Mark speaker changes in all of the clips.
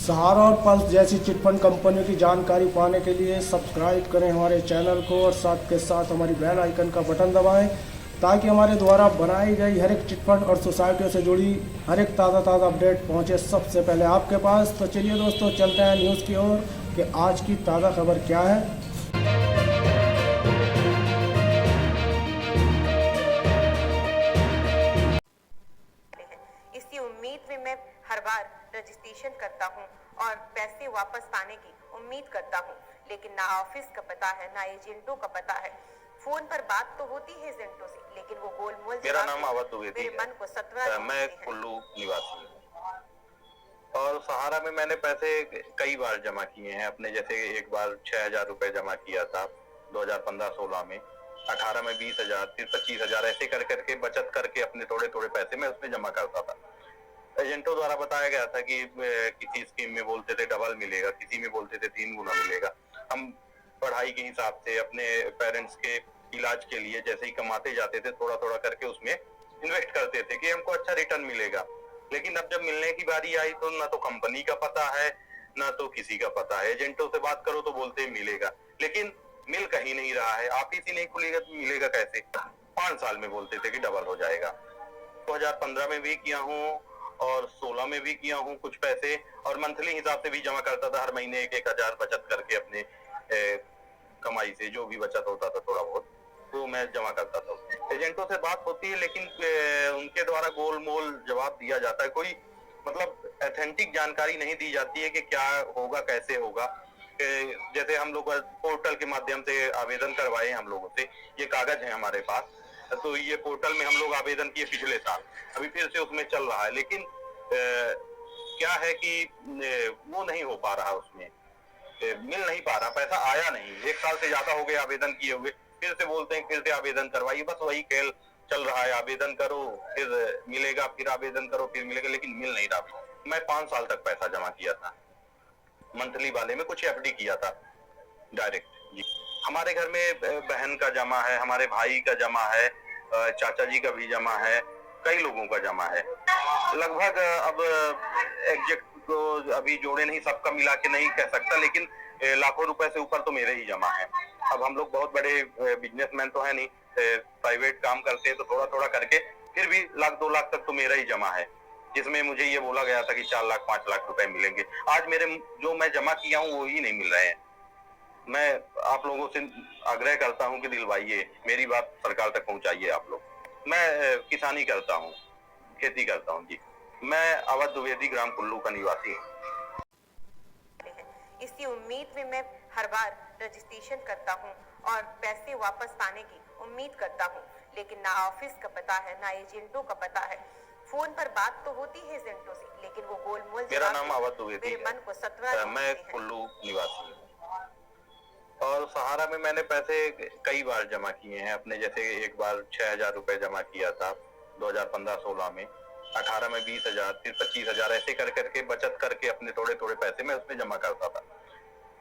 Speaker 1: सहारा और पल्स जैसी चिटफंड कंपनियों की जानकारी पाने के लिए सब्सक्राइब करें हमारे चैनल को और साथ के साथ हमारी बेल आइकन का बटन दबाएं ताकि हमारे द्वारा बनाई गई हर एक चिटफंड और सोसाइटियों से जुड़ी हर एक ताज़ा अपडेट पहुंचे सबसे पहले आपके पास। तो चलिए दोस्तों, चलते हैं न्यूज़ की ओर कि आज की ताज़ा खबर क्या है।
Speaker 2: इसी उम्मीद में मैं हर बार रजिस्ट्रेशन करता हूँ और पैसे वापस पाने की उम्मीद करता हूँ, लेकिन ना ऑफिस का पता है ना एजेंटों का पता है। फोन पर बात तो होती है एजेंटों से, लेकिन वो गोलमोल
Speaker 3: मेरा नाम अवध द्विवेदी
Speaker 2: मेरे मन को
Speaker 3: है। मैं कुल्लू निवासी हूँ और सहारा में मैंने पैसे कई बार जमा किए हैं अपने। जैसे एक बार 6,000 रुपए जमा किया था 2015-16 में, 18 में 20,000, फिर 25,000, ऐसे कर करके बचत करके अपने थोड़े थोड़े पैसे मैं उसमें जमा करता था। एजेंटों द्वारा बताया गया था कि किसी स्कीम में बोलते थे डबल मिलेगा, किसी में बोलते थे 3 गुना मिलेगा। हम पढ़ाई के हिसाब से अपने पेरेंट्स के इलाज के लिए जैसे ही कमाते जाते थे थोड़ा थोड़ा करके उसमें इन्वेस्ट करते थे कि हमको अच्छा रिटर्न मिलेगा। लेकिन अब जब मिलने की बारी आई तो ना तो कंपनी का पता है ना तो किसी का पता है। एजेंटों से बात करो तो बोलते मिलेगा, लेकिन मिल कहीं नहीं रहा है। ऑफिस ही नहीं खुलेगा तो मिलेगा कैसे? 5 साल में बोलते थे कि डबल हो जाएगा। 2015 में भी किया हूँ और 16 में भी किया हूँ कुछ पैसे, और मंथली हिसाब से भी जमा करता था। हर महीने 1,000 बचत करके अपने कमाई से जो भी बचत होता था थोड़ा बहुत तो मैं जमा करता था। एजेंटों से बात होती है लेकिन उनके द्वारा गोलमोल जवाब दिया जाता है। कोई मतलब ऑथेंटिक जानकारी नहीं दी जाती है कि क्या होगा कैसे होगा। जैसे हम लोग पोर्टल के माध्यम से आवेदन करवाए हम लोगों से, ये कागज है हमारे पास, तो ये पोर्टल में हम लोग आवेदन किए पिछले साल, अभी फिर से उसमें चल रहा है। लेकिन क्या है कि वो नहीं हो पा रहा, उसमें मिल नहीं पा रहा, पैसा आया नहीं। 1 साल से ज्यादा हो गए आवेदन किए हुए, फिर से बोलते हैं फिर से आवेदन करवाइए। बस वही खेल चल रहा है, आवेदन करो फिर मिलेगा, फिर आवेदन करो फिर मिलेगा, लेकिन मिल नहीं रहा। मैं 5 साल तक पैसा जमा किया था मंथली वाले में, कुछ एफडी किया था डायरेक्ट जी। हमारे घर में बहन का जमा है, हमारे भाई का जमा है, चाचा जी का भी जमा है, कई लोगों का जमा है। लगभग अब एग्जैक्ट तो अभी जोड़े नहीं, सबका मिला के नहीं कह सकता, लेकिन लाखों रुपए से ऊपर तो मेरे ही जमा है। अब हम लोग बहुत बड़े बिजनेसमैन तो है नहीं, प्राइवेट काम करते हैं, तो थोड़ा थोड़ा करके फिर भी 1,00,000 2 लाख तक तो मेरा ही जमा है, जिसमें मुझे ये बोला गया था कि 4 लाख 5 लाख रुपए मिलेंगे। आज मेरे जो मैं जमा किया हूँ वो ही नहीं मिल रहे हैं। मैं आप लोगों से आग्रह करता हूँ कि दिलवाइए, मेरी बात सरकार तक पहुंचाइए आप लोग। मैं किसानी करता हूँ, खेती करता हूँ जी। मैं अवध द्विवेदी, ग्राम कुल्लू का निवासी हूँ।
Speaker 2: इसी उम्मीद में मैं हर बार रजिस्ट्रेशन करता हूँ और पैसे वापस पाने की उम्मीद करता हूँ, लेकिन ना ऑफिस का पता है ना एजेंटों का पता है। फोन पर बात तो होती है एजेंटों से, लेकिन वो गोलमोल
Speaker 3: मेरा नाम अवध द्विवेदी है।
Speaker 2: मन को 17
Speaker 3: मैं कुल्लू निवासी हूँ और सहारा में मैंने पैसे कई बार जमा किए हैं अपने। जैसे एक बार 6,000 रुपए जमा किया था 2015-16 में, 18 में 20,000, फिर 25,000, ऐसे कर करके बचत करके अपने थोड़े थोड़े पैसे मैं उसमें जमा करता था।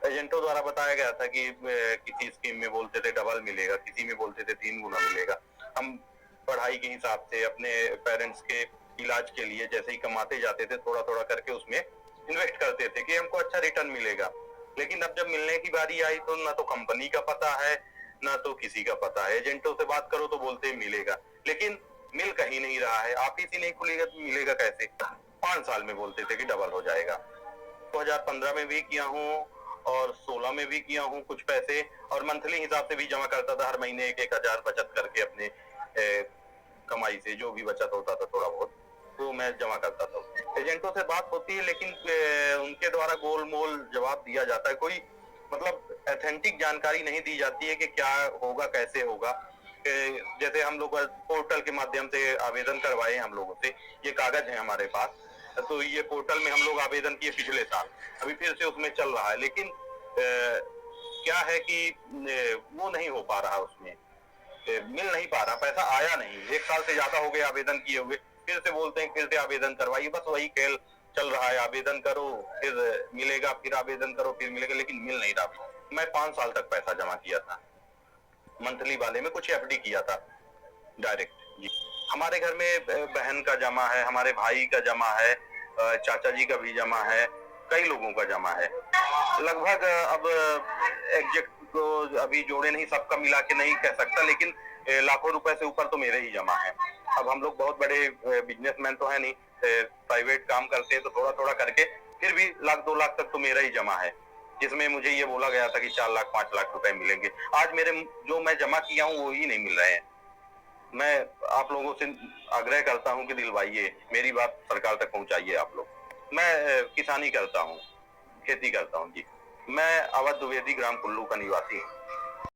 Speaker 3: एजेंटों द्वारा बताया गया था कि किसी स्कीम में बोलते थे डबल मिलेगा, किसी में बोलते थे 3 गुना मिलेगा। हम पढ़ाई के हिसाब से अपने पेरेंट्स के इलाज के लिए जैसे ही कमाते जाते थे थोड़ा थोड़ा करके उसमें इन्वेस्ट करते थे कि हमको अच्छा रिटर्न मिलेगा। लेकिन अब जब मिलने की बारी आई तो ना तो कंपनी का पता है ना तो किसी का पता है। एजेंटों से बात करो तो बोलते मिलेगा, लेकिन मिल कहीं नहीं रहा है। ऑफिस ही नहीं खुलेगा तो मिलेगा कैसे? 5 साल में बोलते थे कि डबल हो जाएगा। 2015 में भी किया हूँ और 16 में भी किया हूँ कुछ पैसे, और मंथली हिसाब से भी जमा करता था। हर महीने 1,000 बचत करके अपने कमाई से जो भी बचत होता था थोड़ा बहुत तो मैं जमा करता था। एजेंटों से बात होती है लेकिन उनके द्वारा गोलमोल जवाब दिया जाता है। कोई मतलब ऑथेंटिक जानकारी नहीं दी जाती है कि क्या होगा कैसे होगा। जैसे हम लोग पोर्टल के माध्यम से आवेदन करवाए हम लोगों से, ये कागज है हमारे पास, तो ये पोर्टल में हम लोग आवेदन किए पिछले साल, अभी फिर से उसमें चल रहा है। लेकिन क्या है कि वो नहीं हो पा रहा, उसमें मिल नहीं पा रहा, पैसा आया नहीं। 1 साल से ज्यादा हो गए आवेदन किए हुए, फिर से बोलते हैं फिर से आवेदन करवाइए। बस वही खेल चल रहा है, आवेदन करो फिर मिलेगा, फिर आवेदन करो फिर मिलेगा, लेकिन मिल नहीं रहा। मैं 5 साल तक पैसा जमा किया था मंथली वाले में, कुछ एफडी किया था डायरेक्ट जी। हमारे घर में बहन का जमा है, हमारे भाई का जमा है, चाचा जी का भी जमा है, कई लोगों का जमा है। लगभग अब एग्जैक्ट तो अभी जोड़े नहीं, सबका मिला के नहीं कह सकता, लेकिन लाखों रुपए से ऊपर तो मेरे ही जमा है। अब हम लोग बहुत बड़े बिजनेसमैन तो है नहीं, प्राइवेट काम करते हैं, तो थोड़ा थोड़ा करके फिर भी 1-2 लाख तक तो मेरा ही जमा है, जिसमें मुझे ये बोला गया था कि 4 लाख 5 लाख रुपए मिलेंगे। आज मेरे जो मैं जमा किया हूँ वो ही नहीं मिल रहे हैं। मैं आप लोगों से आग्रह करता हूँ कि दिलवाइए, मेरी बात सरकार तक पहुंचाइए आप लोग। मैं किसानी करता हूँ, खेती करता हूँ जी। मैं अवध द्विवेदी ग्राम कुल्लू का निवासी हूँ।